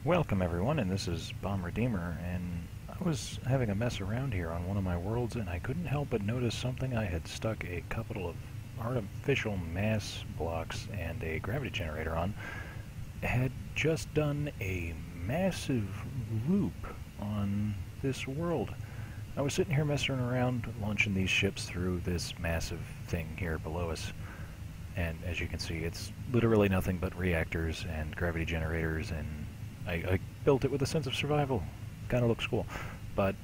Welcome everyone, and this is Bombredeemer, and I was having a mess around here on one of my worlds, and I couldn't help but notice something. I had stuck a couple of artificial mass blocks and a gravity generator on. Had just done a massive loop on this world. I was sitting here messing around, launching these ships through this massive thing here below us. And as you can see, it's literally nothing but reactors and gravity generators, and I built it with a sense of survival. Kind of looks cool. But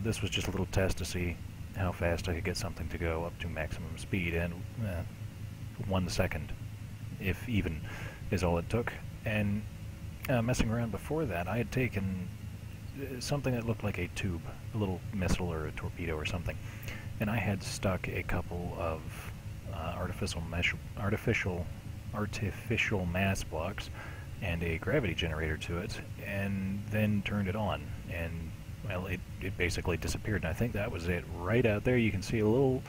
this was just a little test to see how fast I could get something to go up to maximum speed, and 1 second, if even, is all it took. And messing around before that, I had taken something that looked like a tube, a little missile or a torpedo or something, and I had stuck a couple of artificial mass blocks and a gravity generator to it, and then turned it on, and well, it basically disappeared. And I think that was it. Right out there you can see a little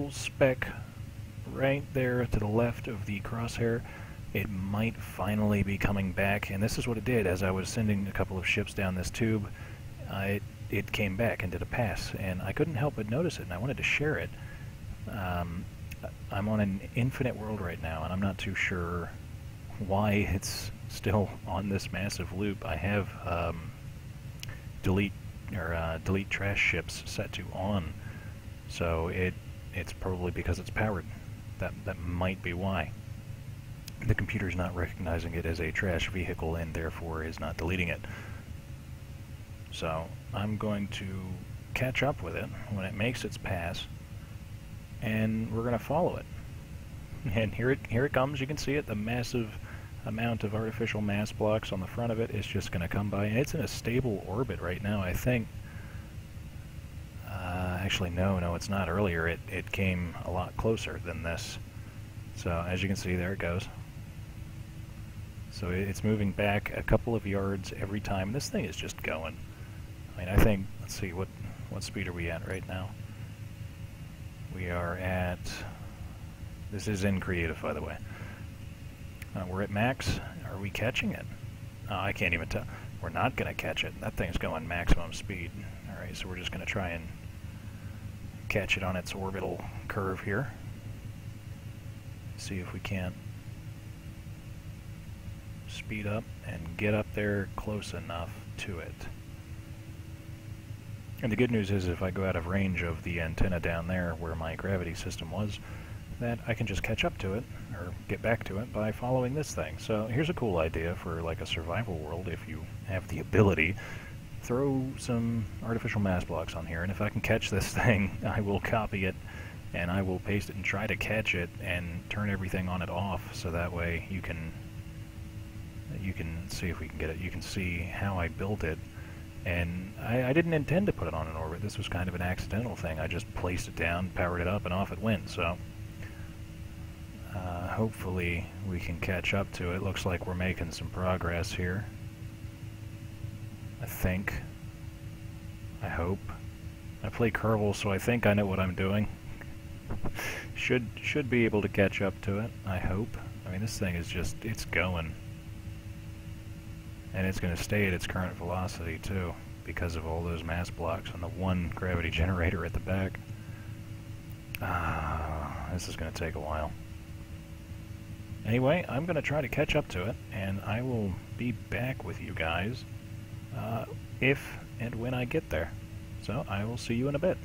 speck right there to the left of the crosshair. It might finally be coming back, and this is what it did. As I was sending a couple of ships down this tube, it came back and did a pass, and I couldn't help but notice it, and I wanted to share it. I'm on an infinite world right now, and I'm not too sure why it's still on this massive loop. I have delete trash ships set to on, so it's probably because it's powered. That might be why. The computer's not recognizing it as a trash vehicle and therefore is not deleting it. So I'm going to catch up with it when it makes its pass, and we're going to follow it. And here it comes. You can see it. The massive amount of artificial mass blocks on the front of it is just going to come by, and it's in a stable orbit right now, I think. Actually, no, it's not. Earlier it came a lot closer than this. So as you can see, there it goes. So it's moving back a couple of yards every time. This thing is just going. I mean, I think, let's see, what speed are we at right now? We are at, this is in creative, by the way. We're at max. Are we catching it? I can't even tell. We're not going to catch it. That thing's going maximum speed. Alright, so we're just going to try and catch it on its orbital curve here. See if we can't speed up and get up there close enough to it. And the good news is, if I go out of range of the antenna down there where my gravity system was, that I can just catch up to it, or get back to it, by following this thing. So here's a cool idea for like a survival world. If you have the ability, throw some artificial mass blocks on here, and if I can catch this thing, I will copy it, and I will paste it and try to catch it and turn everything on and off, so that way you can see if we can get it. You can see how I built it. And I didn't intend to put it on an orbit. This was kind of an accidental thing. I just placed it down, powered it up, and off it went. So hopefully we can catch up to it. Looks like we're making some progress here. I think. I hope. I play Kerbal, so I think I know what I'm doing. Should be able to catch up to it, I hope. I mean, this thing is just, it's going. And it's going to stay at its current velocity too, because of all those mass blocks and the one gravity generator at the back. This is going to take a while. Anyway, I'm going to try to catch up to it, and I will be back with you guys if and when I get there. So I will see you in a bit.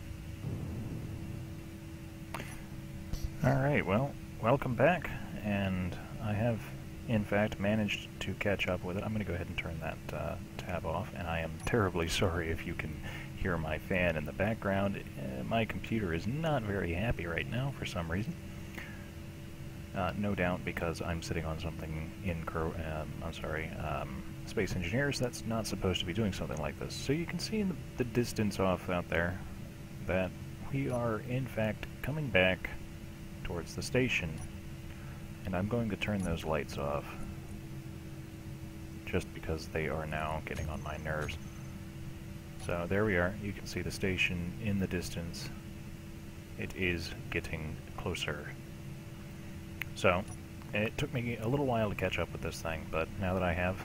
Alright, well, welcome back, and I have in fact managed to catch up with it. I'm going to go ahead and turn that tab off, and I am terribly sorry if you can hear my fan in the background. My computer is not very happy right now for some reason. No doubt because I'm sitting on something in Space Engineers that's not supposed to be doing something like this. So you can see in the distance off out there that we are in fact coming back towards the station. And I'm going to turn those lights off, just because they are now getting on my nerves. So there we are. You can see the station in the distance. It is getting closer. So It took me a little while to catch up with this thing, but now that I have,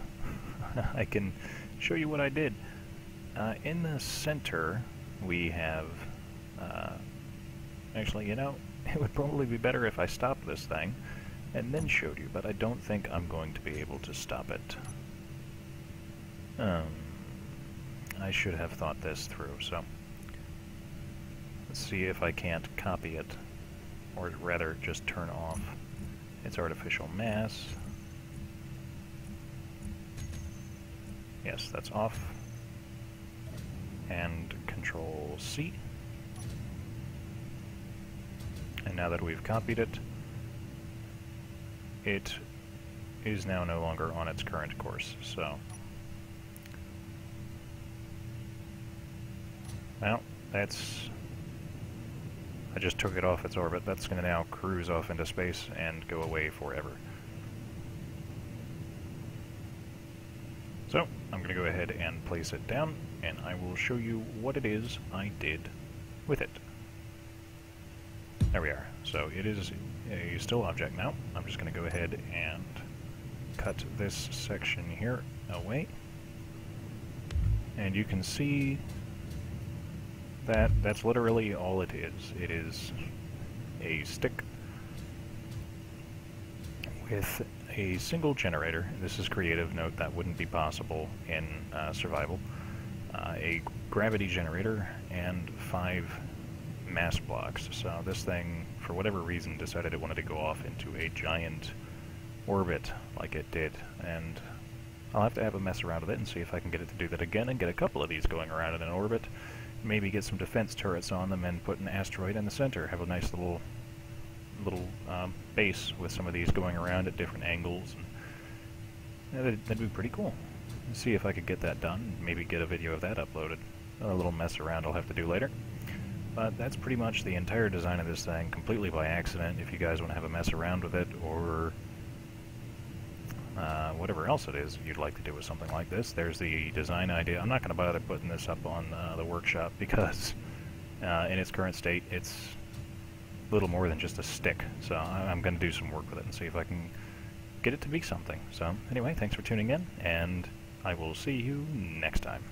I can show you what I did. In the center, we have... actually, you know, it would probably be better if I stopped this thing and then showed you, but I don't think I'm going to be able to stop it. I should have thought this through, so let's see if I can't copy it, or rather just turn off its artificial mass. Yes, that's off. And Control C. And now that we've copied it, it is now no longer on its current course, so... Well, that's... I just took it off its orbit. That's going to now cruise off into space and go away forever. So, I'm going to go ahead and place it down, and I will show you what it is I did with it. There we are. So it is a still object now. I'm just going to go ahead and cut this section here away. And you can see that that's literally all it is. It is a stick with a single generator. This is creative. Note that wouldn't be possible in survival. A gravity generator and 5 mass blocks. So this thing, for whatever reason, decided it wanted to go off into a giant orbit like it did, and I'll have to have a mess around with it and see if I can get it to do that again and get a couple of these going around in an orbit, maybe get some defense turrets on them and put an asteroid in the center, have a nice little base with some of these going around at different angles, and that'd be pretty cool. Let's see if I could get that done, maybe get a video of that uploaded. A little mess around I'll have to do later. But that's pretty much the entire design of this thing, completely by accident. If you guys want to have a mess around with it, or whatever else it is you'd like to do with something like this, there's the design idea. I'm not going to bother putting this up on the workshop because in its current state it's little more than just a stick. So I'm going to do some work with it and see if I can get it to be something. So anyway, thanks for tuning in, and I will see you next time.